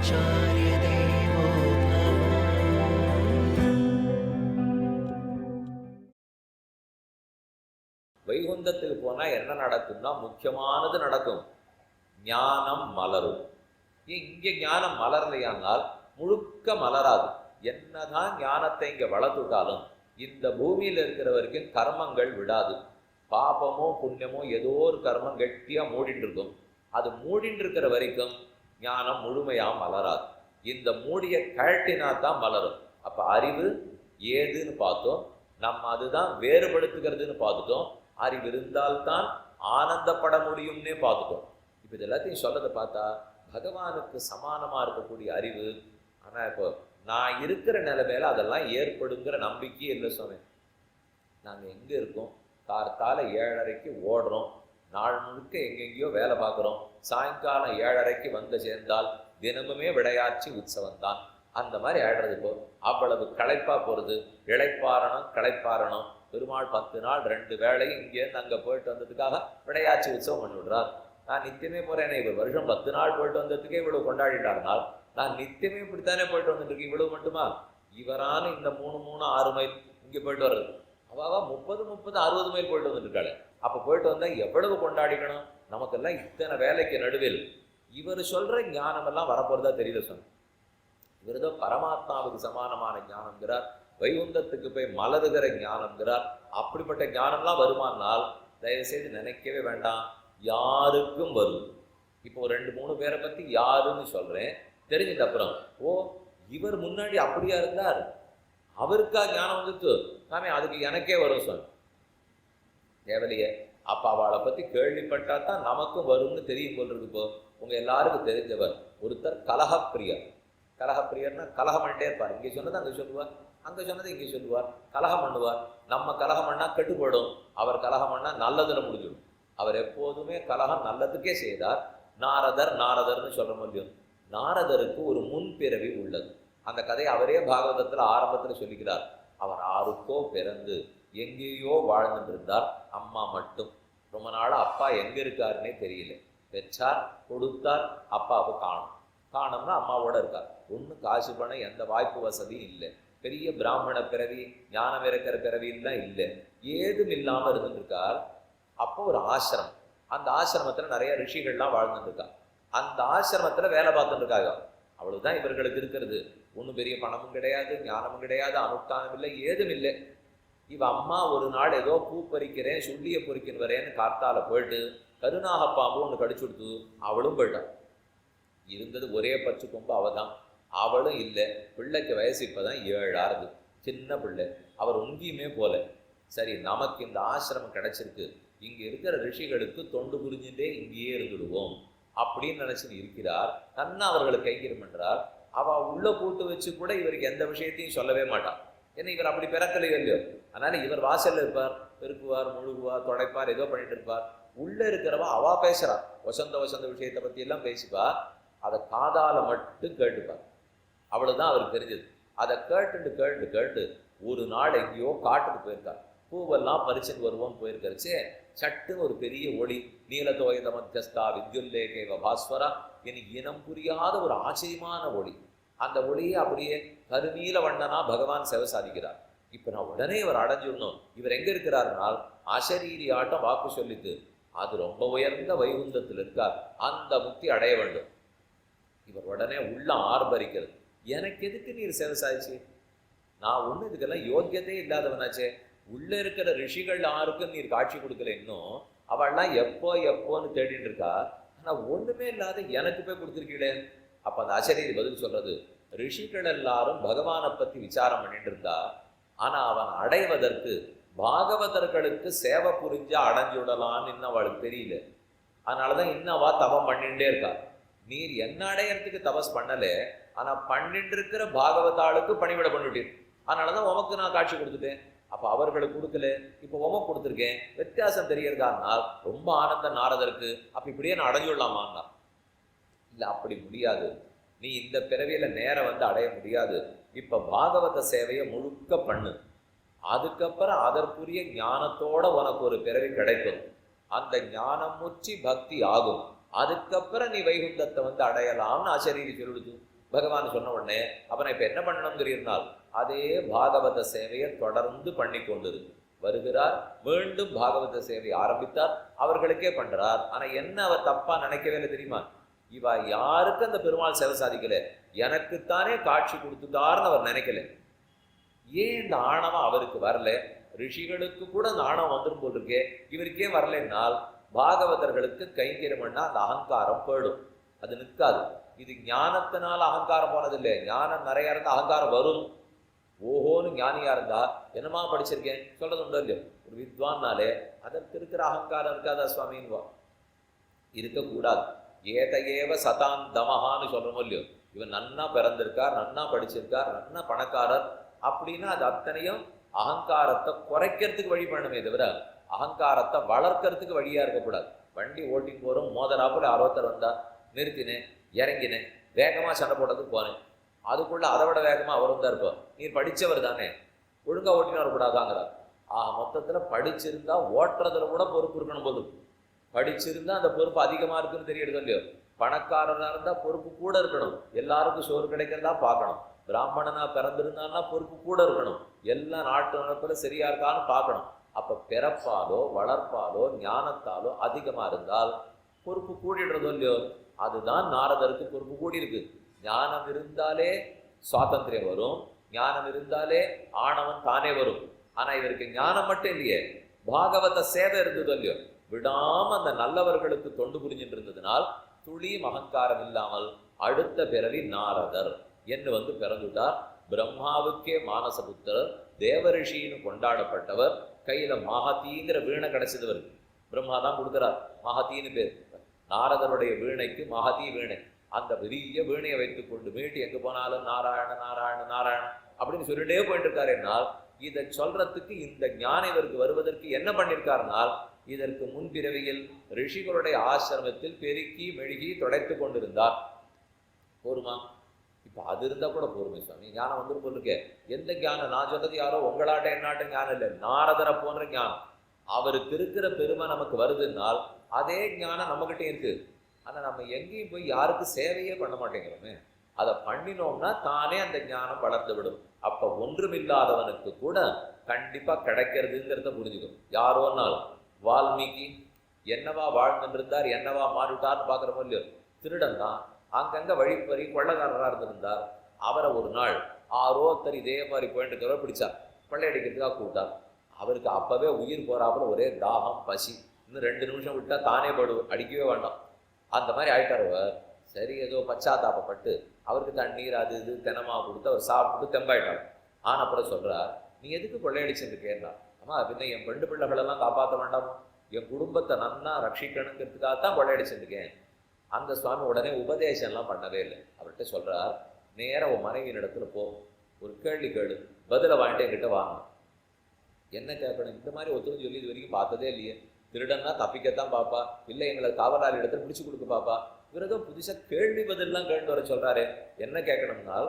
आचार्यदेवो भव। வைகுந்தத்துக்கு போனா என்ன நடக்கும்னா முக்கியமானது நடக்கும், ஞானம் மலரும். இங்க ஞானம் மலரலையானால் முழுக்க மலராது. என்னதான் ஞானத்தை இங்க வளர்த்துட்டாலும் இந்த பூமியில இருக்கிற வரைக்கும் கர்மங்கள் விடாது. பாபமோ புண்ணியமோ ஏதோ ஒரு கர்மம் கெட்டியா மூடிட்டு இருக்கும். அது மூடிட்டு இருக்கிற வரைக்கும் ஞானம் முழுமையா மலராது. இந்த மூடிய கழட்டினா தான் மலரும். அப்ப அறிவு ஏதுன்னு பார்த்தோம், நம்ம அதுதான் வேறுபடுத்துகிறதுன்னு பார்த்துட்டோம். அறிவு இருந்தால்தான் ஆனந்தப்பட முடியும்னே பார்த்துட்டோம். இப்போ இது எல்லாத்தையும் சொல்லதை பார்த்தா பகவானுக்கு சமானமாக இருக்கக்கூடிய அறிவு. ஆனால் இப்போ நான் இருக்கிற நிலைமையில அதெல்லாம் ஏற்படுங்கிற நம்பிக்கையே இல்லை சுவாமி. நாங்கள் எங்கே இருக்கோம், கார்த்தால 7:30க்கு ஓடுறோம், நாள் முழுக்க எங்கெங்கேயோ வேலை பார்க்குறோம், சாயங்காலம் 7:30க்கு வந்து சேர்ந்தால் தினமுமே விளையாட்சி உற்சவம் தான். அந்த மாதிரி ஆயிடுறது. இப்போ அவ்வளவு களைப்பாக போகிறது. இளைப்பாறணும் களைப்பாறணும். பெருமாள் 10 நாள் 2 வேளையும் இங்கேருந்து அங்கே போயிட்டு வந்ததுக்காக விளையாட்சி உற்சவம் பண்ணி விடுறார். நான் நித்தியமே போகிறேனே, இவர் வருஷம் 10 நாள் போயிட்டு வந்ததுக்கே இவ்வளவு கொண்டாடிட்டாருனால் நான் நித்தியமே இப்படித்தானே போயிட்டு வந்துட்டு இவ்வளவு மட்டுமா? இவரான இந்த 3 6 மைல் இங்கே போயிட்டு வர்றது, அவாவா 30 60 மைல் போயிட்டு வந்துட்டு இருக்காள். அப்போ போயிட்டு வந்தால் எவ்வளவு கொண்டாடிக்கணும்? நமக்கெல்லாம் இத்தனை வேலைக்கு நடுவில் இவர் சொல்கிற ஞானமெல்லாம் வரப்போகிறதா தெரியல சொன்ன. இவர் ஏதோ பரமாத்மாவுக்கு சமானமான ஞானம்ங்கிறார், வைகுந்தத்துக்கு போய் மலருகிற ஞானம்ங்கிறார். அப்படிப்பட்ட ஞானம்லாம் வருமானால் தயவுசெய்து நினைக்கவே வேண்டாம், யாருக்கும் வரும். இப்போ 2-3 பேரை பற்றி யாருன்னு சொல்கிறேன், தெரிஞ்சிட்ட அப்புறம் ஓ இவர் முன்னாடி அப்படியா இருந்தார், அவருக்கா ஞானம் வந்துட்டு நாமே அதுக்கு எனக்கே வரும் சொன்ன தேவலையே. அப்போ அவளை பற்றி கேள்விப்பட்டா தான் நமக்கும் வரும்னு தெரியும் போல் இருக்கு. இப்போ உங்கள் எல்லாருக்கும் தெரிஞ்சவர் ஒருத்தர் கலகப்பிரியர். கலகப்பிரியர்னா கலகம் பண்ணிட்டே இருப்பார். இங்கே சொன்னது அங்கே சொல்லுவார், அங்கே சொன்னது இங்கே சொல்லுவார், கலகம் பண்ணுவார். நம்ம கலகம் பண்ணால் கெட்டுப்படும், அவர் கலகம் பண்ணால் நல்லதில் முடிஞ்சிடும். அவர் எப்போதுமே கலகம் நல்லதுக்கே செய்தார். நாரதர்னு சொல்ல முடியும். நாரதருக்கு ஒரு முன்பிறவி உள்ளது. அந்த கதையை அவரே பாகவதத்தில் ஆரம்பத்தில் சொல்லிக்கிறார். அவர் ஆருக்கோ பிறந்து எங்கேயோ வாழ்ந்துட்டு இருந்தார். அம்மா மட்டும் ரொம்ப நாளாக அப்பா எங்கே இருக்காருன்னே தெரியல. பெற்றார், கொடுத்தார், அப்பாவை காணோம்னா அம்மாவோட இருக்கார். ஒன்றும் காசு பணம் எந்த வாய்ப்பு வசதியும் இல்லை. பெரிய பிராமண பிறவி, ஞானம் இருக்கிற பிறவியெல்லாம் இல்லை, ஏதும் இல்லாமல் இருந்துருக்கார். அப்போ ஒரு ஆசிரமம், அந்த ஆசிரமத்தில் நிறைய ரிஷிகள்லாம் வாழ்ந்துருக்கா. அந்த ஆசிரமத்தில் வேலை பார்த்துட்டு இருக்காங்க. அவ்வளவுதான் இவர்களுக்கு இருக்கிறது. ஒன்றும் பெரிய பணமும் கிடையாது, ஞானமும் கிடையாது, அனுஷ்டானம் இல்லை, ஏதும் இல்லை. இவ அம்மா ஒரு நாள் ஏதோ பூ பறிக்கிறேன் சுள்ளியை பொறிக்கின்னு வரேன்னு கார்த்தால போயிட்டு கருநாகப்பாம்பு ஒன்று கடிச்சு கொடுத்து அவளும் போயிட்டான். இருந்தது ஒரே பச்சை கொம்பு அவதான். அவளும் இல்லை. பிள்ளைக்கு வயசு இப்போதான் 7 ஆறுது, சின்ன பிள்ளை. அவர் ஒங்கியுமே போல. சரி, நமக்கு இந்த ஆசிரமம் கிடைச்சிருக்கு, இங்கே இருக்கிற ரிஷிகளுக்கு தொண்டு புரிஞ்சுட்டே இங்கேயே இருந்துடுவோம் அப்படின்னு நினைச்சுன்னு இருக்கிறார். நன்னா அவர்களுக்கு கைங்கரியம் பண்றார். அவள் உள்ள கூட்டு வச்சு கூட இவருக்கு எந்த விஷயத்தையும் சொல்லவே மாட்டான். ஏன்னா இவர் அப்படி பிறக்கலையோ இல்லையோ. அதனால இவர் வாசல்ல இருப்பார், பெருக்குவார், முழுகுவார், தொடைப்பார், ஏதோ பண்ணிட்டு இருப்பார். உள்ள இருக்கிறவா அவா பேசுறா, வசந்த விஷயத்தை பத்தி எல்லாம் பேசிப்பா. அதை காதால மட்டும் கேட்டுப்பார். அவ்வளவுதான் அவருக்கு தெரிஞ்சது. அதை கேட்டு ஒரு நாள் எங்கேயோ காட்டுக்கு போயிருக்கார். பூவெல்லாம் பறிச்சுட்டு வருவோம் போயிருக்காருச்சு. சட்டுன்னு ஒரு பெரிய ஒளி, நீலதோயத மத்தியஸ்தா வித்யுல்லேகேவ பாஸ்வரா, எனக்கு இனம் புரியாத ஒரு ஆச்சரியமான ஒளி. அந்த ஒளியை அப்படியே கருநீல வண்ணனா பகவான் சேவை சாதிக்கிறார். இப்போ நான் உடனே இவர் அடைஞ்சிடணும். இவர் எங்கே இருக்கிறாருனால் அசரீரி ஆட்டம் வாக்கு சொல்லித்து அது ரொம்ப உயர்ந்த வைகுந்தத்தில் இருக்கார், அந்த முக்தி அடைய வேண்டும். இவர் உடனே உள்ள ஆர்ப்பரிக்கிறது, எனக்கு எதுக்கு நீர் சேவை சாதிச்சு? நான் ஒன்றும் இதுக்கெல்லாம் யோக்கியதே இல்லாதவனாச்சே. உள்ளே இருக்கிற ரிஷிகள் யாருக்கும் நீர் காட்சி கொடுக்கல, இன்னும் அவள்லாம் எப்போன்னு தேடிட்டு இருக்கா. ஆனால் ஒன்றுமே இல்லாத எனக்கு போய் கொடுத்துருக்கீங்களே. அப்போ அந்த அசரீரி பதில் சொல்றது, ரிஷிகள் எல்லாரும் பகவானை பற்றி விசாரம் பண்ணிட்டு இருந்தா, ஆனால் அவன் அடைவதற்கு பாகவதர்களுக்கு சேவை புரிஞ்சா அடைஞ்சுடலான்னு இன்னும் அவளுக்கு தெரியல. அதனாலதான் இன்னவா தவம் பண்ணிட்டே இருக்கா. நீர் என்ன அடையறதுக்கு தபஸ் பண்ணல, ஆனா பண்ணிட்டு இருக்கிற பாகவதாளுக்கு பணிவிட பண்ணிட்டீர். அதனாலதான் உமக்கு நான் காட்சி கொடுத்துட்டேன். அப்ப அவர்களுக்கு கொடுக்கல, இப்ப உமக்கு கொடுத்துருக்கேன். வித்தியாசம் தெரியறதானால் ரொம்ப ஆனந்த நாரதருக்கு. அப்ப இப்படியே நான் அடைஞ்சுடலாமான்னா, இல்ல அப்படி முடியாது. நீ இந்த பிறவியில நேரம் வந்து அடைய முடியாது. இப்ப பாகவத சேவையை முழுக்க பண்ணு, அதுக்கப்புறம் அதற்குரிய ஞானத்தோட உனக்கு ஒரு பிறவி கிடைக்கும். அந்த ஞானம் முற்றி பக்தி ஆகும். அதுக்கப்புறம் நீ வைகுந்தத்தை வந்து அடையலாம்னு ஆச்சரிய சொல்லுது. பகவான் சொன்ன உடனே அப்ப இப்ப என்ன பண்ணணும் தெரியும்னால் அதே பாகவத சேவையை தொடர்ந்து பண்ணி கொண்டது வருகிறார். மீண்டும் பாகவத சேவையை ஆரம்பித்தார். அவர்களுக்கே பண்றார். ஆனா என்ன அவர் தப்பா நினைக்கவே இல்லை தெரியுமா? இவ யாருக்கு அந்த பெருமாள் சேவை சாதிக்கல, எனக்குத்தானே காட்சி கொடுத்துட்டாருன்னு அவர் நினைக்கல. ஏன் இந்த ஆணவம் அவருக்கு வரல? ரிஷிகளுக்கு கூட அந்த ஆணவம் வந்துடும் போல் இருக்கே, இவருக்கே வரலைன்னால் பாகவதர்களுக்கு கைங்கரியம் பண்ணா அந்த அகங்காரம் போயிடும், அது நிற்காது. இது ஞானத்தினால அகங்காரம் போனதில்லை. ஞானம் நிறைய இருந்தா அகங்காரம் வரும். ஓஹோன்னு ஞானியா இருந்தா என்னமா படிச்சிருக்கேன் சொல்றது உண்டோ இல்லையோ, ஒரு வித்வான்னாலே அதற்கு இருக்கிற அகங்காரம் இருக்காதா சுவாமின்னு இருக்கக்கூடாது. ஏதையேவ சதாந்தமஹான்னு சொல்றோமோ இல்லையோ, இவன் நன்னா பிறந்திருக்கார், நன்னா படிச்சிருக்கார், நன்னா பணக்காரர் அப்படின்னா அது அத்தனையும் அகங்காரத்தை குறைக்கிறதுக்கு வழி பண்ணணுமே தவிர அகங்காரத்தை வளர்க்கறதுக்கு வழியா இருக்கக்கூடாது. வண்டி ஓட்டின்னு போறோம், மோதராப்புல அறுபத்தர் வந்தா நிறுத்தினேன், இறங்கினேன், வேகமா சண்டை போட்டதுக்கு போனேன், அதுக்குள்ள அதை விட வேகமா அவரும் தான் இருப்பார். நீர் படிச்சவர் தானே, ஒழுங்கா ஓட்டின்னு வரக்கூடாதாங்கிறார். மொத்தத்துல படிச்சிருந்தா ஓட்டுறதுல கூட பொறுப்பு இருக்கணும் போது. படிச்சிருந்தா அந்த பொறுப்பு அதிகமா இருக்குன்னு தெரியுது இல்லையோ. பணக்காரனா இருந்தா பொறுப்பு கூட இருக்கணும், எல்லாருக்கும் சோறு கிடைக்கிறதா பார்க்கணும். பிராமணனா பிறந்திருந்தான்னா பொறுப்பு கூட இருக்கணும், எல்லா நாட்டு நடப்புல சரியா இருக்கான்னு பார்க்கணும். அப்ப பிறப்பாலோ வளர்ப்பாலோ ஞானத்தாலோ அதிகமா இருந்தால் பொறுப்பு கூடிடுறதோ இல்லையோ. அதுதான் நாரதருக்கு பொறுப்பு கூடி இருக்கு. ஞானம் இருந்தாலே சுவாதந்திரம் வரும், ஞானம் இருந்தாலே ஆணவன் தானே வரும். ஆனா இவருக்கு ஞானம் மட்டும் இல்லையே, பாகவத சேவை இருந்ததோ இல்லையோ, விடாம அந்த நல்லவர்களுக்கு தொண்டு புரிஞ்சுட்டு இருந்ததுனால் துளி அகங்காரம் இல்லாமல் அடுத்த பிறவி நாரதர் என்று பிறந்துட்டார். பிரம்மாவுக்கே மானசபுத்திரர், தேவரிஷின்னு கொண்டாடப்பட்டவர். கையில மகதிங்கிற வீணை கிடைச்சதவர். பிரம்மா தான் கொடுக்கிறார், மகதின்னு பேர். நாரதருடைய வீணைக்கு மகதி வீணை. அந்த பெரிய வீணையை வைத்துக் கொண்டு மீட்டு எங்க போனாலும் நாராயண நாராயண நாராயண அப்படின்னு சொல்லிட்டே போயிட்டு இருக்காரு. என்னால் இதை சொல்றதுக்கு இந்த ஞானம் இவருக்கு வருவதற்கு என்ன பண்ணியிருக்காருனால், இதற்கு முன்பிறவியில் ரிஷிகளுடைய ஆசிரமத்தில் பெருக்கி மெழுகி தொடைத்து கொண்டிருந்தார். போருமா? இப்ப அது இருந்தா கூட போருமே சுவாமி, ஞானம் வந்துரு போல் எந்த ஞானம்? நான் சொன்னது யாரோ உங்களாட்ட என்னாட்ட ஞானம் இல்லை, நாரதரை போன்ற ஞானம். அவருக்கு இருக்கிற பெருமை நமக்கு வருதுன்னால் அதே ஞானம் நம்மகிட்ட இருக்கு. ஆனா நம்ம எங்கேயும் போய் யாருக்கு சேவையே பண்ண மாட்டேங்கிறோமே. அதை பண்ணினோம்னா தானே அந்த ஞானம் வளர்ந்து விடும். அப்ப ஒன்றுமில்லாதவனுக்கு கூட கண்டிப்பா கிடைக்கிறதுங்கிறத புரிஞ்சுக்கும். யாரோன்னாலும் வால்மீகி என்னவா வாழ்ந்துருந்தார், என்னவா மாறிட்டார்னு பார்க்குறோமோ இல்லையோ. திருடன் தான், அங்கங்க வழிப்பறி கொள்ளைக்காரராக இருந்திருந்தார். அவரை ஒரு நாள் ஒருத்தர் இதே மாதிரி போயிட்டு இருக்கிறவரை பிடிச்சார், கொள்ளையடிக்கிறதுக்காக கூப்பிட்டார். அவருக்கு அப்பவே உயிர் போறாப்புல ஒரே தாகம் பசி, இன்னும் 2 நிமிஷம் விட்டா தானே படுவார், அடிக்கவே வேண்டாம், அந்த மாதிரி ஆயிட்டார் அவர். சரி ஏதோ பச்சாத்தாப்பப்பட்டு அவருக்கு தண்ணீர் அது இது தினமா கொடுத்து அவர் சாப்பிட்டு தெம்பாயிட்டார். அப்புறம் சொல்றார், நீ எதுக்கு கொள்ளையடிச்சுருக்கேன்னா, அம்மா பின்ன என் பெண்டு பிள்ளைகளெல்லாம் காப்பாற்ற வேண்டாம், என் குடும்பத்தை நன்னா ரட்சிக்கணுங்கிறதுக்காகத்தான் கொள்ளையடிச்சுருக்கேன். அந்த சுவாமி உடனே உபதேசம்லாம் பண்ணவே இல்லை. அவர்கிட்ட சொல்றார், நேராக உன் மனைவியின் இடத்துல போ, ஒரு கேள்வி கேளு, பதிலை வாங்கிட்டு என்கிட்ட வாங்க. என்ன கேட்கணும்? இந்த மாதிரி ஒருத்தரும் சொல்லி இது வரைக்கும் பார்த்ததே இல்லையே. திருடன்னா தப்பிக்கத்தான் பாப்பா, இல்லை எங்களை காவலாளி இடத்துல பிடிச்சு கொடுக்க பாப்பா. இவரதோ புதுசாக கேள்வி பதிலாம் கேட்டு வர சொல்றாரு. என்ன கேட்கணும்னால்,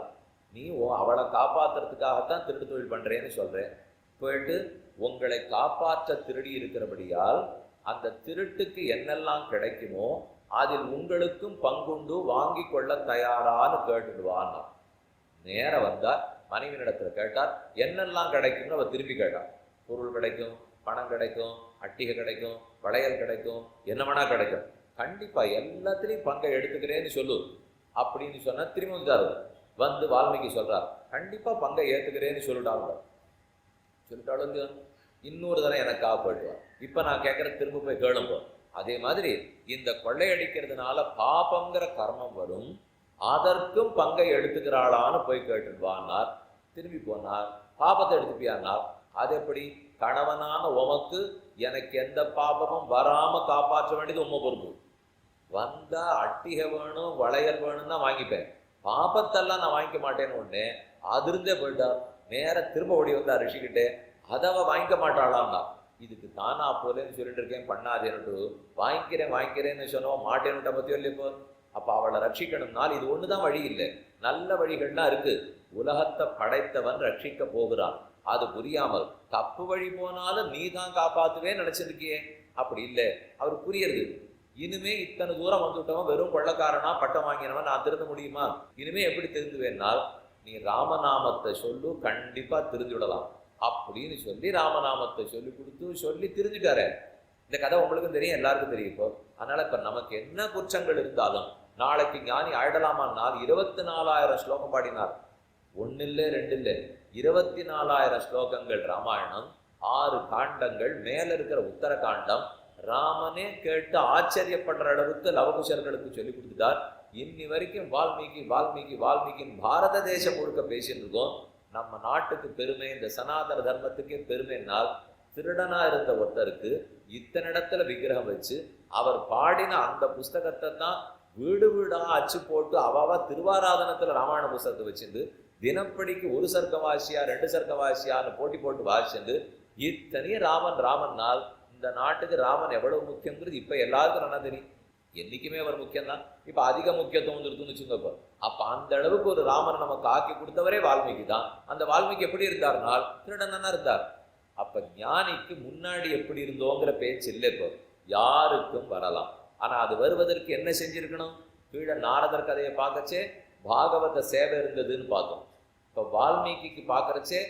நீ அவளை காப்பாற்றுறதுக்காகத்தான் திருட்டு தொழில் பண்றேன்னு சொல்றேன். போயிட்டு உங்களை காப்பாற்ற திருடி இருக்கிறபடியால் அந்த திருட்டுக்கு என்னெல்லாம் கிடைக்குமோ அதில் உங்களுக்கும் பங்குண்டு வாங்கி கொள்ள தயாரான்னு கேட்டுடுவான். நேர வந்தார், மனைவியிடத்துல கேட்டார், என்னெல்லாம் கிடைக்கும்னு அவர் திரும்பி கேட்டார். பொருள் கிடைக்கும், பணம் கிடைக்கும், அட்டிகை கிடைக்கும், வளையல் கிடைக்கும், என்ன வேணா கிடைக்கும், கண்டிப்பா எல்லாத்திலையும் பங்கை எடுத்துக்கிறேன்னு சொல்லு அப்படின்னு சொன்னா திரும்பி வந்தார். வந்து வால்மீகி சொல்றார், கண்டிப்பா பங்கை ஏத்துக்கிறேன்னு சொல்லிட்டாங்க. சொல்லிட்டாலும் இன்னொரு தடவை எனக்காக போயிடுவார். இப்ப நான் கேட்கற திரும்ப போய் கேளுப்போம். அதே மாதிரி இந்த கொள்ளையடிக்கிறதுனால பாபங்கிற கர்மம் வரும், அதற்கும் பங்கை எடுத்துக்கிறாளான்னு போய் கேட்டுடுவான்னார். திரும்பி போனார், பாபத்தை எடுத்துப்பியானார். அது எப்படி? கணவனான உமக்கு எனக்கு எந்த பாபமும் வராம காப்பாற்ற வேண்டியது உண்மை பொறுப்பு. வந்தா அட்டிகை வேணும், வளையல் வேணும் தான் வாங்கிப்பேன், பாபத்தெல்லாம் நான் வாங்கிக்க மாட்டேன்னு ஒண்ணு அதிருந்தே போயிட்டார். நேர திரும்ப ஓடி வந்தார் ரிஷிக்கிட்டே, அதை அவ வாங்கிக்க மாட்டாளான்னா. இதுக்கு தானா போலேன்னு சொல்லிட்டு இருக்கேன், பண்ணாதேன்னுட்டு வாங்கிக்கிறேன்னு சொன்னோம், மாட்டேன்னுட்ட பத்தியோ இல்லை. இப்போ அப்ப அவளை ரட்சிக்கணும்னால் இது ஒண்ணுதான் வழி இல்லை, நல்ல வழிகள்லாம் இருக்கு. உலகத்தை படைத்தவன் ரட்சிக்க போகிறான், அது புரியாமல் தப்பு வழி போனாலும் நீ தான் காப்பாத்துவே நினைச்சிருக்கியே. அப்படி இல்லை, அவர் புரியுது. இனிமே இத்தனை தூரம் வந்துட்டவன் வெறும் கொள்ளக்காரனா பட்டம் வாங்கினவன் நான் திருந்த முடியுமா? இனிமே எப்படி திருந்துவேன்னால் நீ ராமநாமத்தை சொல்லு, கண்டிப்பா திருந்துவிடலாம் அப்படின்னு சொல்லி ராமநாமத்தை சொல்லி கொடுத்து சொல்லி திருந்துட்டாரு. இந்த கதை உங்களுக்கும் தெரியும், எல்லாருக்கும் தெரியும். இப்போ அதனால இப்ப நமக்கு என்ன குற்றங்கள் இருந்தாலும் நாளைக்கு ஞானி ஆயிடலாமான்னால் 24,000 ஸ்லோகம் பாடினார். ஒன்னு இல்லை, ரெண்டு இல்லை, 24,000 ஸ்லோகங்கள் ராமாயணம், 6 காண்டங்கள், மேல இருக்கிற உத்தர காண்டம் ராமனே கேட்டு ஆச்சரியப்படுற அளவுக்கு லவகுஷர்களுக்கு சொல்லி கொடுத்துட்டார். இன்னி வரைக்கும் வால்மீகி வால்மீகி வால்மீகின்னு பாரத தேசம் முழுக்க பேசிட்டு இருக்கோம். நம்ம நாட்டுக்கு பெருமை, இந்த சனாதன தர்மத்துக்கே பெருமைனால் திருடனா இருந்த ஒருத்தருக்கு இத்தனை இடத்துல விக்கிரகம் வச்சு அவர் பாடின அந்த புஸ்தகத்தை தான் வீடு வீடா அச்சு போட்டு அவாவா திருவாராதனத்துல ராமாயண புஸ்தகத்தை வச்சிருந்து தினப்படிக்கு 1 சர்க்கவாசியா 2 சர்க்கவாசியான்னு போட்டி போட்டு வாசிச்சுண்டு இத்தனையும் ராமன் ராமன்னால் இந்த நாட்டுக்கு ராமன் எவ்வளவு முக்கியங்கிறது இப்ப எல்லாருக்கும் நல்லா தெரியும். என்னைக்குமே அவர் முக்கியம்தான், இப்ப அதிக முக்கியத்துவம் இருக்குன்னு வச்சுங்கப்போ. அப்ப அந்த அளவுக்கு ஒரு ராமனை நமக்கு ஆக்கி கொடுத்தவரே வால்மீகி தான். அந்த வால்மீகி எப்படி இருந்தார்னால் திருடனா இருந்தார். அப்ப ஞானிக்கு முன்னாடி எப்படி இருந்தோங்கிற பேச்சு இல்லை. இப்போ யாருக்கும் வரலாம். ஆனா அது வருவதற்கு என்ன செஞ்சிருக்கணும்? கீழே நாரதர் கதையை பார்க்கச்சே பாகவத சேவை இருந்ததுன்னு பார்த்தோம். இப்போ வால்மீகிக்கு பார்க்கறச்சே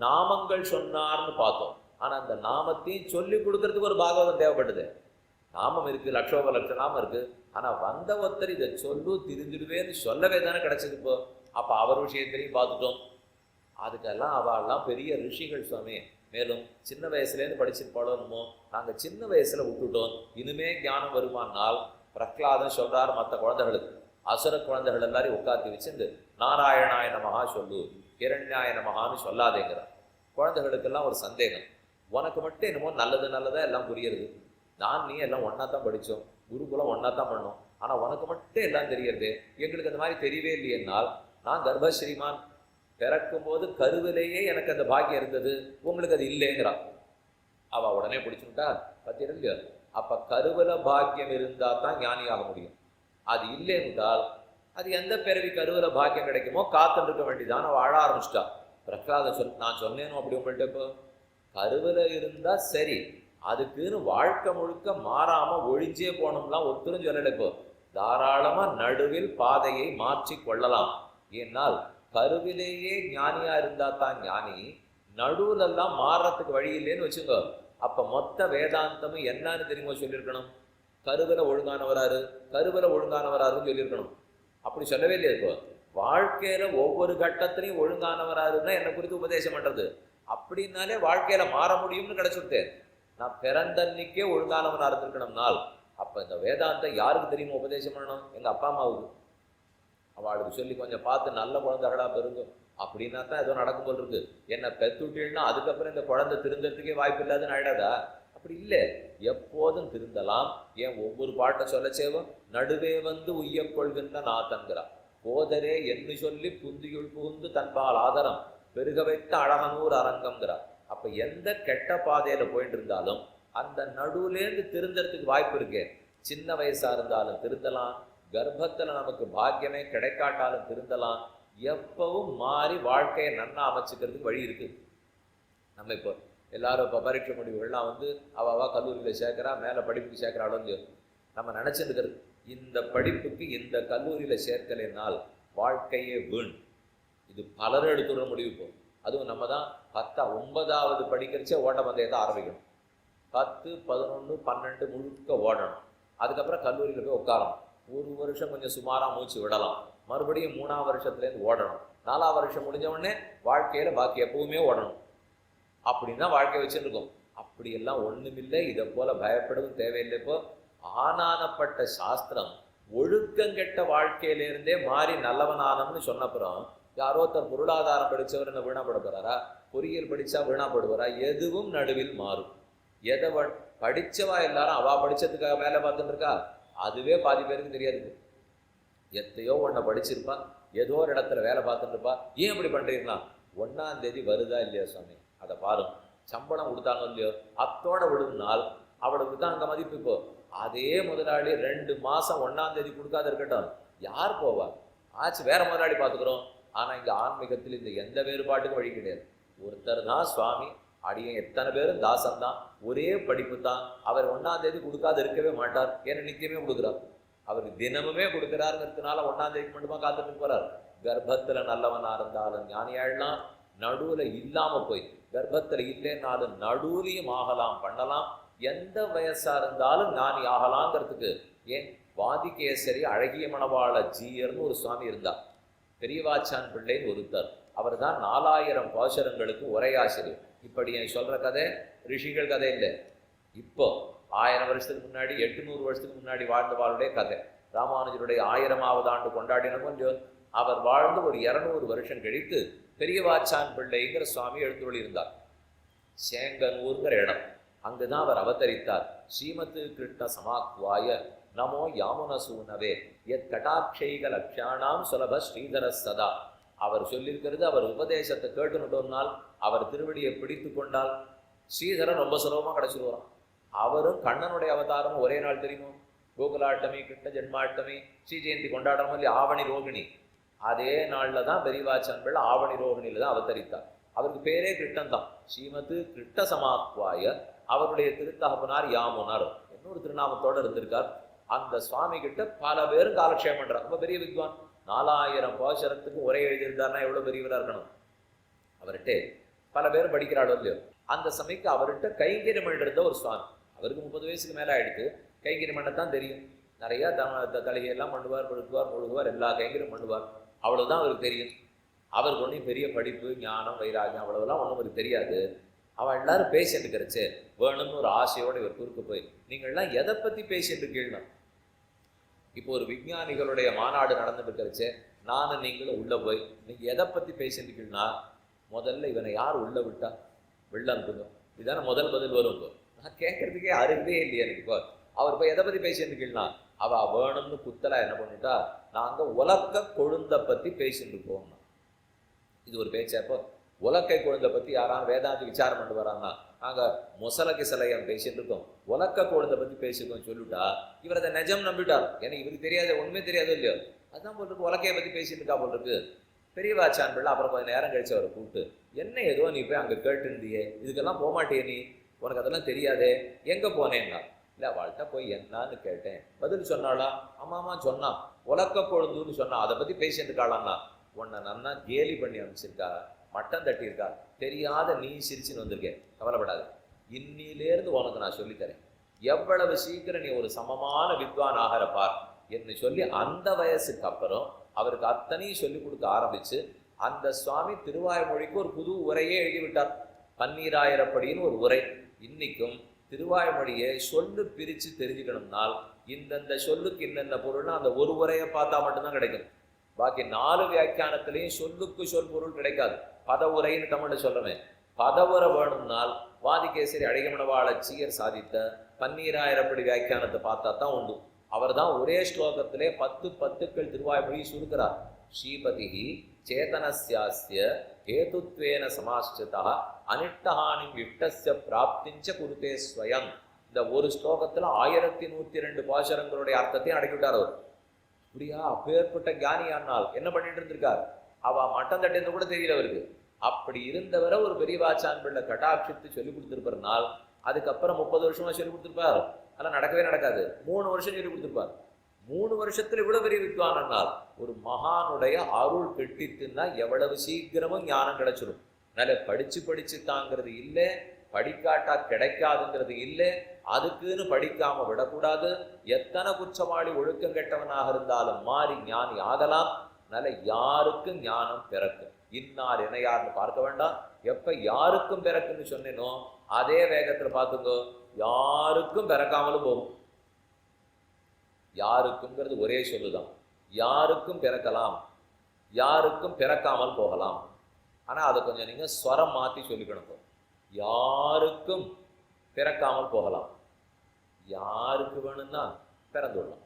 நாமங்கள் சொன்னார்னு பார்த்தோம். ஆனா அந்த நாமத்தையும் சொல்லி கொடுக்கறதுக்கு ஒரு பாகவதம் தேவைப்படுது. நாமம் இருக்கு, லட்சோப லட்ச நாமம் இருக்கு. ஆனா வந்த ஒருத்தர் இதை சொல்லு திருந்துடுவேன்னு சொல்லவே தானே கிடைச்சது. இப்போ அப்ப அவர் விஷயத்திலையும் பார்த்துட்டோம். அதுக்கெல்லாம் அவெல்லாம் பெரிய ரிஷிகள் சுவாமி. மேலும் சின்ன வயசுலேருந்து படிச்சிருப்பாளோமோ, நாங்கள் சின்ன வயசுல விட்டுட்டோம். இனிமே ஞானம் வருமானால் பிரகலாதன் சொல்றாரு மற்ற குழந்தைகளுக்கு, அசுர குழந்தைகள் எல்லாரையும் உட்காந்து வச்சுட்டு நாராயணாய நமஹா சொல்லு, இரண்யாய நமஹான்னு சொல்லாதேங்கிறார். குழந்தைகளுக்கெல்லாம் ஒரு சந்தேகம், உனக்கு மட்டும் என்னமோ நல்லது நல்லதா எல்லாம் புரியுறது, நான் நீ எல்லாம் ஒன்னா தான் படித்தோம், குருகுலம் ஒன்னா தான் பண்ணோம், ஆனால் உனக்கு மட்டும் எல்லாம் தெரியறது, எங்களுக்கு அந்த மாதிரி தெரியவே இல்லையென்னால் நான் கர்ப்பஸ்ரீமான் பிறக்கும் போது கருவிலேயே எனக்கு அந்த பாக்கியம் இருந்தது, உங்களுக்கு அது இல்லைங்கிறான். அவ உடனே பிடிச்சுட்டா பத்திரங்க. அப்ப கருவில பாக்கியம் இருந்தா தான் ஞானியாக முடியும். அது இல்லைன்றால் அது எந்த பிறவி கருவில பாக்கியம் கிடைக்குமோ காத்துட்டு இருக்க வேண்டியதான். அவ அழ ஆரம்பிச்சிட்டா. பிரகலாத நான் சொன்னேனும் அப்படி உங்கள்கிட்ட, இப்போ கருவில இருந்தா சரி, அதுக்குன்னு வாழ்க்கை முழுக்க மாறாம ஒழிஞ்சே போனோம்லாம் ஒருத்தரும் சொல்லலை. இப்போ தாராளமா நடுவில் பாதையை மாற்றி கொள்ளலாம். ஏன்னால் கருவிலேயே ஞானியா இருந்தா தான் ஞானி, நடுவுலெல்லாம் மாறுறதுக்கு வழி இல்லைன்னு வச்சுங்க. அப்ப மொத்த வேதாந்தமும் என்னன்னு தெரியுமோ சொல்லியிருக்கணும், கருவில ஒழுங்கானவராரு கருவில ஒழுங்கானவராருன்னு சொல்லியிருக்கணும். அப்படி சொல்லவே இல்லையா? இப்போ வாழ்க்கையில ஒவ்வொரு கட்டத்திலையும் ஒழுங்கானவராருன்னா என்னை குறித்து உபதேசம் பண்றது, அப்படின்னாலே வாழ்க்கையில மாற முடியும்னு கிடைச்சுட்டேன். நான் பிறந்தன்னைக்கே ஒழுங்கானவனா இருந்திருக்கணும்னால் அப்ப இந்த வேதாந்தம் யாருக்கு தெரியுமா உபதேசம் பண்ணணும்? எங்க அப்பா அம்மாவுக்கு. அவளுக்கு சொல்லி கொஞ்சம் பார்த்து நல்ல குழந்தைகளா பெருங்க, அப்படின்னா தான் ஏதோ நடக்கும் போல் இருக்கு. என்னை பெத்துட்டீங்கன்னா அதுக்கப்புறம் இந்த குழந்தை திருந்தறதுக்கே வாய்ப்பு இல்லாதுன்னு ஆயிடாதா? அப்படி இல்லை, எப்போதும் திருந்தலாம். ஏன் ஒவ்வொரு பாட்டை சொல்லச்சேவும் நடுவே வந்து உய்ய கொள்கின்ற நாத்தன்கிறா, போதரே என்று சொல்லி புந்தியுள் புகுந்து தன்பால் ஆதரம் பெருக வைத்த அழகனூர் அரங்கம்ங்கிறா. அப்ப எந்த கெட்ட பாதையில போயிட்டு இருந்தாலும் அந்த நடுவுலேருந்து திருந்தறதுக்கு வாய்ப்பு இருக்கு. சின்ன வயசா இருந்தாலும் திருந்தலாம், கர்ப்பத்துல நமக்கு பாக்கியமே கிடைக்காட்டாலும் திருந்தலாம். எப்பவும் மாறி வாழ்க்கையை நன்னா அமைச்சுக்கிறதுக்கு வழி இருக்கு. நம்ம இப்போ எல்லாரும் இப்போ பரீட்சை முடிவுகள்லாம் வந்து அவ கல்லூரியில் சேர்க்கிறா, மேலே படிப்புக்கு சேர்க்கிறாளோ நம்ம நினச்சிருக்கிறது, இந்த படிப்புக்கு இந்த கல்லூரியில் சேர்க்கலைனால் வாழ்க்கையே வீண். இது பலரும் எடுத்துடுற முடிவு. இப்போ அதுவும் நம்ம தான் 9வது படிக்கிறச்சே ஓட்டப்பந்தயத்தை ஆரம்பிக்கணும். 10, 11, 12 முழுக்க ஓடணும். அதுக்கப்புறம் கல்லூரியில் போய் உட்காரணும். ஒரு வருஷம் கொஞ்சம் சுமாராக மூச்சு விடலாம், மறுபடியும் 3ஆம் வருஷத்துலேருந்து ஓடணும். 4ஆம் வருஷம் முடிஞ்ச உடனே வாழ்க்கையில பாக்கி எப்பவுமே ஓடணும். அப்படின்னா வாழ்க்கை வச்சுருக்கோம். அப்படியெல்லாம் ஒண்ணுமில்லை. இதை போல பயப்படவும் தேவையில்லை. இப்போ ஆனானப்பட்ட சாஸ்திரம் ஒழுக்கங்கெட்ட வாழ்க்கையிலிருந்தே மாறி நல்லவனானம்னு சொன்னப்புறம் யாரோ ஒருத்தர் பொருளாதாரம் படித்தவர் என்ன வீணாப்பட போறாரா? பொறியியல் படித்தா வீணாப்படுவாரா? எதுவும் நடுவில் மாறும். எதை படித்தவா எல்லாரும் அவா படித்ததுக்காக வேலை பார்த்துட்டு இருக்கா, அதுவே பாதி பேருக்கு தெரியாது. எத்தையோ ஒன்றை படிச்சிருப்பா, ஏதோ ஒரு இடத்துல வேலை பார்த்துட்டு இருப்பா. ஏன் இப்படி பண்றீங்களா? 1ஆம் தேதி வருதா இல்லையா சுவாமி, அதை பாருங்க. சம்பளம் கொடுத்தாங்க இல்லையோ, அத்தோட விடுனால் அவளுக்கு தான் அங்கே மதிப்பு. இப்போ அதே முதலாளி 2 மாசம் 1ஆம் தேதி கொடுக்காத இருக்கட்டும், யார் போவா? ஆச்சு, வேற முதலாளி பார்த்துக்கிறோம். ஆனால் இங்கே ஆன்மீகத்தில் இந்த எந்த வேறுபாட்டுக்கும் வழி கிடையாது. ஒருத்தர் தான் சுவாமி, அடியன் எத்தனை பேரும் தாசன் தான். ஒரே படிப்பு தான். அவர் 1ஆம் தேதி கொடுக்காது இருக்கவே மாட்டார். ஏன்னா நித்தியமே கொடுக்குறார். அவருக்கு தினமுமே கொடுக்குறாருங்கிறதுனால 1ஆம் தேதிக்கு மட்டுமா காத்துட்டு போறார். கர்ப்பத்துல நல்லவனா இருந்தாலும் ஞானியாயிடலாம், நடுவுல இல்லாம போய் கர்ப்பத்துல இல்லைன்னாலும் நடுவுலையும் ஆகலாம், பண்ணலாம். எந்த வயசா இருந்தாலும் ஞானி ஆகலாங்கிறதுக்கு ஏன் வாதிகேசரி அழகிய மணவாள ஜீயர்னு ஒரு சுவாமி இருந்தார். பெரியவாச்சான் பிள்ளைன்னு ஒருத்தர். அவர் தான் 4000 பாசுரங்களுக்கு உரையாசிரியர். இப்படி என் சொல்ற கதை ரிஷிகள் கதை இல்லை. இப்போ 1000 வருஷத்துக்கு முன்னாடி 800 வருஷத்துக்கு முன்னாடி வாழ்ந்தவாளுடைய கதை. ராமானுஜருடைய 1000வது ஆண்டு கொண்டாடின கொஞ்சம் அவர் வாழ்ந்து ஒரு 200 வருஷம் கழித்து பெரியவாச்சான் பிள்ளைங்கிற சுவாமி எழுந்துள்ளி இருந்தார். சேங்கனூர்ங்கிற இடம், அங்குதான் அவர் அவதரித்தார். ஸ்ரீமத் கிருஷ்ண சமாக்வாய நமோ யாமுனசூனவே எத் கடாட்சைக லக்ஷானாம் சுலப ஸ்ரீதர சதா. அவர் சொல்லியிருக்கிறது, அவர் உபதேசத்தை கேட்டுனுட்டோம்னால், அவர் திருவடியை பிடித்து கொண்டால் ஸ்ரீதரன் ரொம்ப சுலபமாக கிடச்சிடுவாராம். அவரும் கண்ணனுடைய அவதாரமும் ஒரே நாள் தெரியுமோ? கோகுலாட்டமி, கிருஷ்ண ஜென்மாட்டமி, ஸ்ரீ ஜெயந்தி கொண்டாடுற மாதிரி ஆவணி ரோகிணி. அதே நாளில் தான் பெரியவாச்சான் பிள்ளை ஆவணி ரோகிணியில் தான் அவதரித்தார். அவருக்கு பேரே கிருஷ்ணன் தான். ஸ்ரீமத் கிருஷ்ண சமாக்வாய. அவருடைய திருத்தகப்பனார் யாமுனார், இன்னொரு திருநாமத்தோடு இருந்திருக்கார். அந்த சுவாமி கிட்ட பல பேரும் காலக்ஷேபம் பண்றார். ரொம்ப பெரிய வித்வான். 4000 பாசுரத்துக்கு உரை எழுதியிருந்தாருன்னா எவ்வளவு பெரியவராக இருக்கணும். அவர்கிட்ட பல பேரும் படிக்கிறாளோ இல்லையோ. அந்த சமயத்து அவர்கிட்ட கைங்கரியம் எழுதுறத ஒரு சுவாமி. அவருக்கு 30 வயசுக்கு மேலே ஆயிடுத்து. கைங்கரியம் பண்ணத்தான் தெரியும். நிறைய தலைகையெல்லாம் பண்ணுவார், படுக்குவார், முழுகுவார், எல்லா கைங்கரியம் பண்ணுவார். அவ்வளவுதான் அவருக்கு தெரியும். அவருக்கு ஒன்றும் பெரிய படிப்பு, ஞானம், வைராகியம் அவ்வளவுலாம் ஒன்றும் அவருக்கு தெரியாது. அவன் எல்லாரும் பேசிட்டு இருக்கிறச்சு வேணும்னு ஒரு ஆசையோடு இவர் குறுக்க போய், நீங்கள்லாம் எதை பற்றி பேசிட்டு இருக்கீங்கன்னா, இப்போ ஒரு விஞ்ஞானிகளுடைய மாநாடு நடந்துட்டு இருக்கிறச்சு நானும் நீங்களும் உள்ளே போய் நீங்கள் எதை பற்றி பேசிட்டு இருக்கீங்கன்னா, முதல்ல இவனை யார் உள்ளே விட்டா வெளில அனுப்புங்க, இதுதானே முதல் பதில் வரும். நான் கேட்கறதுக்கே அருகே இல்லையா எனக்கு. இப்போ அவர் போய் எதை பற்றி பேசிட்டு இருக்கீங்கன்னா, அவள் வேணும்னு குத்தலா என்ன பண்ணிட்டா, நாங்கள் உலக்க கொழுந்தை பற்றி பேசிட்டு இருக்கோம். இது ஒரு பேச்சப்போ உலக்கை கொழுந்தை பற்றி யாராவது வேதாந்தி விசாரம் பண்ணி வராங்கன்னா, நாங்கள் மொசல கிசலையம் பேசிட்டு இருக்கோம், உலக்க கொழுந்தை பற்றி பேசிருக்கோம் சொல்லிவிட்டா இவர் அதை நிஜம் நம்பிட்டார். ஏன்னா இவருக்கு தெரியாது, ஒன்றுமே தெரியாது இல்லையோ. அதுதான் போல் இருக்கு, உலக்கையை பற்றி பேசிட்டு இருக்கா போல் இருக்கு. பெரியவாச்சான் பிள்ளை அப்புறம் கொஞ்சம் நேரம் கழிச்சு அவரை கூப்பிட்டு, என்ன ஏதோ நீ போய் அங்கே கேட்டுருந்தியே, இதுக்கெல்லாம் போகமாட்டே நீ, உனக்கு அதெல்லாம் தெரியாதே, எங்கே போனேன்னா, இல்லை அவள்கிட்ட போய் என்னான்னு கேட்டேன், பதில் சொன்னாளா, ஆமாம்மா சொன்னான், உலக்க கொழுந்துன்னு சொன்னான், அதை பற்றி பேசிட்டு இருக்காளான்னா, உன்னை நன்னா கேலி பண்ணி அமைச்சிருக்கா, மட்டம் தட்டியிருக்கா, தெரியாத நீ சிரிச்சுன்னு வந்திருக்கேன், கவலைப்படாது, இன்னிலேருந்து உனக்கு நான் சொல்லித்தரேன், எவ்வளவு சீக்கிரம் நீ ஒரு சமமான வித்வான் ஆகிற பார் என்று சொல்லி அந்த வயசுக்கு அப்புறம் அவருக்கு அத்தனையும் சொல்லிக் கொடுக்க ஆரம்பிச்சு, அந்த சுவாமி திருவாய்மொழிக்கு ஒரு புது உரையே எழுதிவிட்டார். 12,000 ஒரு உரை. இன்னைக்கும் திருவாய்மொழியை சொல்லு பிரித்து தெரிஞ்சுக்கணும்னால் இந்தந்த சொல்லுக்கு இன்னென்ன பொருள்னா அந்த ஒரு உரையை பார்த்தா மட்டும்தான் கிடைக்கும். பாக்கி 4 வியாக்கியானத்திலையும் சொல்லுக்கு சொல் பொருள் கிடைக்காது. பதவுரைன்னு தமிழ்ல சொல்றேன். பதவுரை வேணும்னால் வாதிகேசரி அழகிமணவாள சீயர் சாதித்த 12,000 வியாக்கியானத்தை பார்த்தா தான் உண்டு. அவர் தான் ஒரே ஸ்லோகத்திலே 10 பத்துக்கள் திருவாய்மொழி சுருக்கிறார். ஸ்ரீபதிஹி சேதனஸ்யாஸ்ய ஹேதுத்வேன சமாஸ்சிதா அனிஷ்டஹானி விஷ்டஸ்ய பிராப்திஞ்ச குருதே ஸ்வயம். இந்த ஒரு ஸ்லோகத்துல 1102 பாசுரங்களுடைய அர்த்தத்தையும் அடக்கிவிட்டார் அவர். அப்படியா, அப்பேற்பட்ட ஞானியானால் என்ன பண்ணிட்டு இருந்திருக்கார். அவ மட்டம் தட்டின்னு கூட தெரியல அவருக்கு. அப்படி இருந்தவரை ஒரு பெரியவாச்சான் பிள்ளை கட்டாட்சித்து சொல்லி கொடுத்துருப்பாருனால் அதுக்கப்புறம் 30 வருஷமா சொல்லி கொடுத்துருப்பார். அதெல்லாம் நடக்கவே நடக்காது. 3 வருஷம் சொல்லி கொடுத்துருப்பார். 3 வருஷத்துல இவ்வளவு பெரிய வித்வானால் ஒரு மகானுடைய அருள் கெட்டித்துன்னா எவ்வளவு சீக்கிரமும் ஞானம் கிடைச்சிடும். அதனால படிச்சு தாங்கிறது இல்லை, படிக்காட்டா கிடைக்காதுங்கிறது இல்லை. அதுக்குன்னு படிக்காம விடக்கூடாது. எத்தனை குற்றவாளி ஒழுக்கம் கெட்டவனாக இருந்தாலும் மாறி ஞானி ஆகலாம். அதனால யாருக்கும் ஞானம் பிறக்கும். இன்னார் என்ன யாருன்னு பார்க்க வேண்டாம். எப்ப யாருக்கும் பிறக்குன்னு சொன்னேனோ அதே வேகத்துல பார்த்துங்கோ, யாருக்கும் பிறக்காமலும் போகும். யாருக்குங்கிறது ஒரே சொல்லுதான். யாருக்கும் பிறக்கலாம், யாருக்கும் பிறக்காமல் போகலாம். ஆனா அதை கொஞ்சம் நீங்க ஸ்வரம் மாத்தி சொல்லிக்கணும். யாருக்கும் பிறக்காமல் போகலாம், யாருக்கு வேணும்னா பிறந்துள்ளலாம்.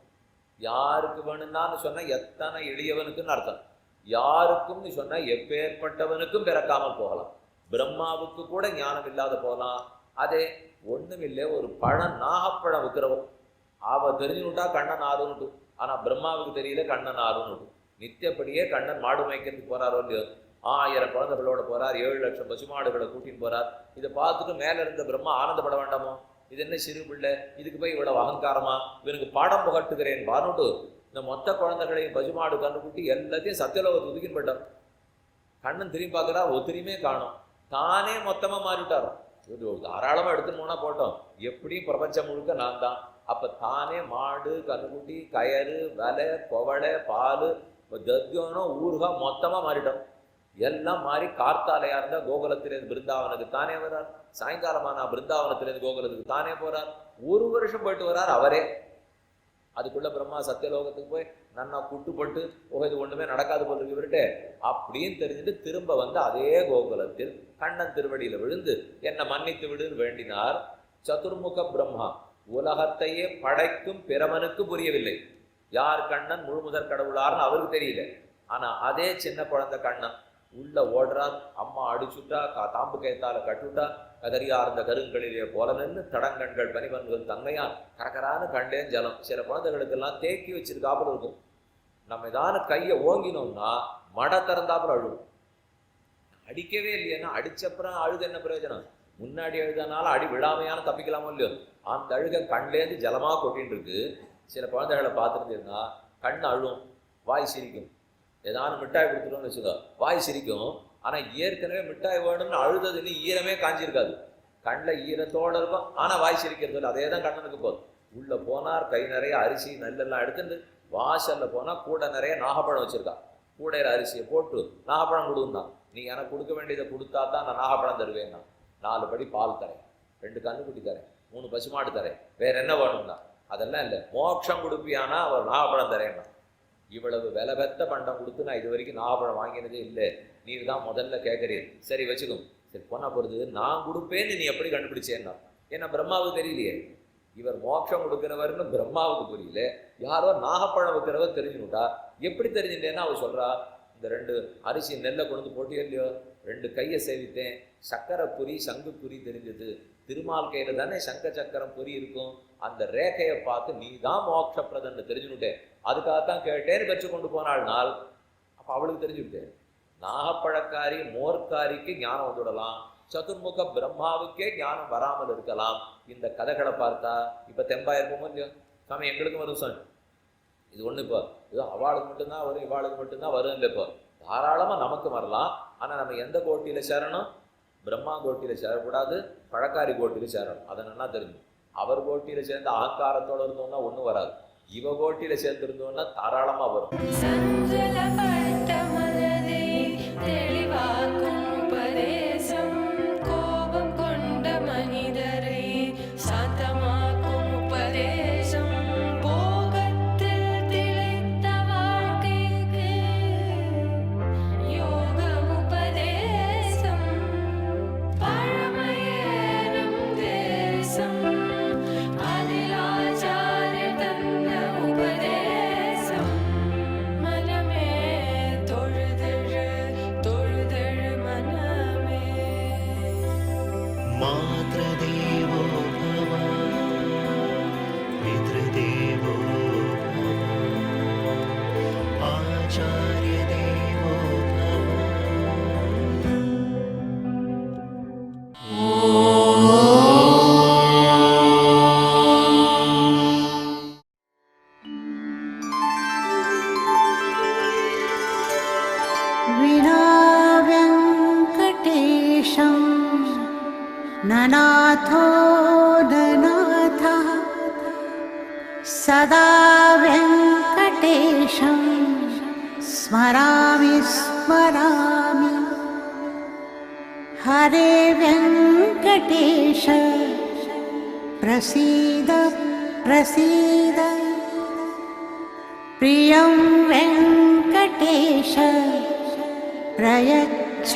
யாருக்கு வேணும்னான்னு சொன்னா எத்தனை எளியவனுக்குன்னு அர்த்தம். யாருக்கும்னு சொன்னா எப்பேற்பட்டவனுக்கும் பிறக்காமல் போகலாம். பிரம்மாவுக்கு கூட ஞானம் இல்லாத போகலாம். அதே ஒண்ணுமில்லை, ஒரு பழம் நாகப்பழம் விற்கிறவன் அவ தெரிஞ்சுட்டா கண்ணன் ஆறுன்னுட்டு, ஆனா பிரம்மாவுக்கு தெரியல கண்ணன் ஆறுன்னுட்டு. நித்தியப்படியே கண்ணன் மாடு மேய்க்கிறதுக்கு போறாரோ இல்லையோ, 1000 குழந்தைகளோட போறார், 7 லட்சம் பசுமாடுகளை கூட்டின்னு போறார். இதை பார்த்துட்டு மேல இருந்த பிரம்மா ஆனந்தப்பட வேண்டாமோ? இது என்ன சிறு பிள்ளை, இதுக்கு போய் இவ்வளவு அகங்காரமா, இவனுக்கு பாடம் புகட்டுகிறேன் பாருட்டு இந்த மொத்த குழந்தைகளையும் பசுமாடு கண்டுபிட்டி எல்லாத்தையும் சத்தியலோகத்துக்கு ஒதுக்கின்னு போயிட்டார். கண்ணன் திரும்பி பார்க்குறா, ஒத்திரியுமே காணும். தானே மொத்தமா மாறிட்டாரோ. தாராளமா எடுத்துன்னு போனா போட்டோம், எப்படியும் பிரபஞ்சம் முழுக்க நான் தான். அப்ப தானே மாடு கண்ணுக்குட்டி கயறு வலை கொவளை பால் தத்தியோனம் ஊருகா மொத்தமா மாறிட்டோம். எல்லாம் மாறி கார்த்தாலையா இருந்தா கோகுலத்திலேருந்து பிருந்தாவனுக்கு தானே வர்றார், சாயங்காலமானா பிருந்தாவனத்திலேருந்து கோகுலத்துக்கு தானே போறார். 1 வருஷம் போயிட்டு வர்றார் அவரே. அதுக்குள்ள பிரம்மா சத்தியலோகத்துக்கு போய் நன்னா குட்டுப்பட்டு இது ஒண்ணுமே நடக்காது போல இருக்கு இவர்கிட்ட அப்படின்னு தெரிஞ்சுட்டு திரும்ப வந்து அதே கோகுலத்தில் கண்ணன் திருவடியில விழுந்து என்னை மன்னித்து விடுன்னு வேண்டினார். சதுர்முக பிரம்மா உலகத்தையே படைக்கும் பிரமனுக்கு புரியவில்லை யார் கண்ணன் முழுமுதற் கடவுளார்னு அவருக்கு தெரியல. ஆனா அதே சின்ன குழந்தை கண்ணன் உள்ள ஓடுறார். அம்மா அடிச்சுட்டா, தாம்பு கைத்தால கட்டுட்டா, கதறியார்ந்த கருங்களிலே போல நின்று தடங்கண்கள் பனிவன்கள் தன்மையான் கரகரான கண்டேன் ஜலம். சில குழந்தைகளுக்கெல்லாம் தேக்கி வச்சிருக்காப்புல இருக்கும். நம்ம ஏதான கையை ஓங்கினோம்னா மட திறந்தாப்புல அழுகும். அடிக்கவே இல்லையன்னா அடிச்சப்புறம் அழுது என்ன பிரயோஜனம்? முன்னாடி அழுதனால அடி விழாமையான தப்பிக்கலாமோ இல்லையோ? அந்த அழுக கண்லேருந்து ஜலமாக கொட்டின்னு இருக்கு. சில குழந்தைகளை பார்த்துருந்தீங்கன்னா கண் அழும், வாய் சிரிக்கும். ஏதான மிட்டாய் கொடுத்துட்டோம்னு வச்சுக்கோ, வாய் சிரிக்கும். ஆனால் ஏற்கனவே மிட்டாய் வேணும்னு அழுததுன்னு ஈரமே காஞ்சிருக்காது, கண்ணில் ஈரத்தோடு இருக்கும். ஆனால் வாய் சிரிக்கிறது இல்லை. அதே தான் கண்ணனுக்கு போதும். உள்ளே போனார், கை நிறைய அரிசி நெல்லெல்லாம் எடுத்துட்டு வாசலில் போனால் கூட நிறைய நாகப்பழம் வச்சுருக்கா. கூடையில் அரிசியை போட்டு நாகப்பழம் கொடுந்தான். நீ எனக்கு கொடுக்க வேண்டியதை கொடுத்தா தான் நான் நாகப்பழம் தருவேன்னா. 4 படி பால் தரேன், 2 கண்ணுக்குட்டி தரேன், 3 பசுமாடு தரேன், வேற என்ன வேணும்னா அதெல்லாம் இல்லை. மோட்சம் கொடுப்பியானா அவர் நாகப்பழம் தரேன்னா. இவ்வளவு விலை பெத்த பண்டம் கொடுத்து நான் இது வரைக்கும் நாகப்பழம் வாங்கினதே இல்லை, நீர் தான் முதல்ல கேட்குறீர். சரி வச்சுக்கோங்க. சரி போனா போகிறது, நான் கொடுப்பேன்னு நீ எப்படி கண்டுபிடிச்சேன்னா? ஏன்னா பிரம்மாவுக்கு தெரியலையே இவர் மோட்சம் கொடுக்கிறவர்னு பிரம்மாவுக்கு புரியல. யாரோ நாகப்பழம் வைக்கிறவர் தெரிஞ்சுட்டா. எப்படி தெரிஞ்சுட்டேன்னா அவர் சொல்றா, இந்த 2 அரிசி நெல்லை கொண்டு போட்டியோ இல்லையோ, 2 கையை சேவித்தேன், சக்கரை பொறி சங்கு பொறி தெரிஞ்சது. திருமால் கையில தானே சங்க சக்கரம் பொறி இருக்கும். அந்த ரேகையை பார்த்து நீ தான் மோட்சப்பிரதன்னு தெரிஞ்சுட்டேன், அதுக்காகத்தான் கேட்டேன்னு வச்சு கொண்டு போனாள் நாள். அப்போ அவளுக்கு தெரிஞ்சுவிட்டேன். நாகப்பழக்காரி மோர்க்காரிக்கு ஞானம் வந்துவிடலாம், சதுர்முக பிரம்மாவுக்கே ஞானம் வராமல் இருக்கலாம். இந்த கதைகளை பார்த்தா இப்போ தெம்பா இருப்போமோ இல்லையோ? சாமி எங்களுக்கும் வரும் சாமி, இது ஒன்று இப்போ இது அவளுக்கு மட்டும்தான் வரும், இவாளுக்கு மட்டும்தான் வரும் இல்லை. இப்போ தாராளமாக நமக்கு வரலாம். ஆனால் நம்ம எந்த கோட்டியில் சேரணும்? பிரம்மா கோட்டியில் சேரக்கூடாது, பழக்காரி கோட்டியில் சேரணும். அதை நல்லா தெரிஞ்சு. அவர் கோட்டியில் சேர்ந்து அகங்காரத்தோடு இருந்தோம்னா ஒன்றும் வராது. இவ கோட்டியில் சேர்ந்துருந்தோம்னா தாராளமாக வரும். ननाथो ननाथः सदा वेङ्कटेशं स्मरामि स्मरामि। हरे वेङ्कटेश प्रसीद प्रसीद। प्रियं वेङ्कटेश प्रयच्छ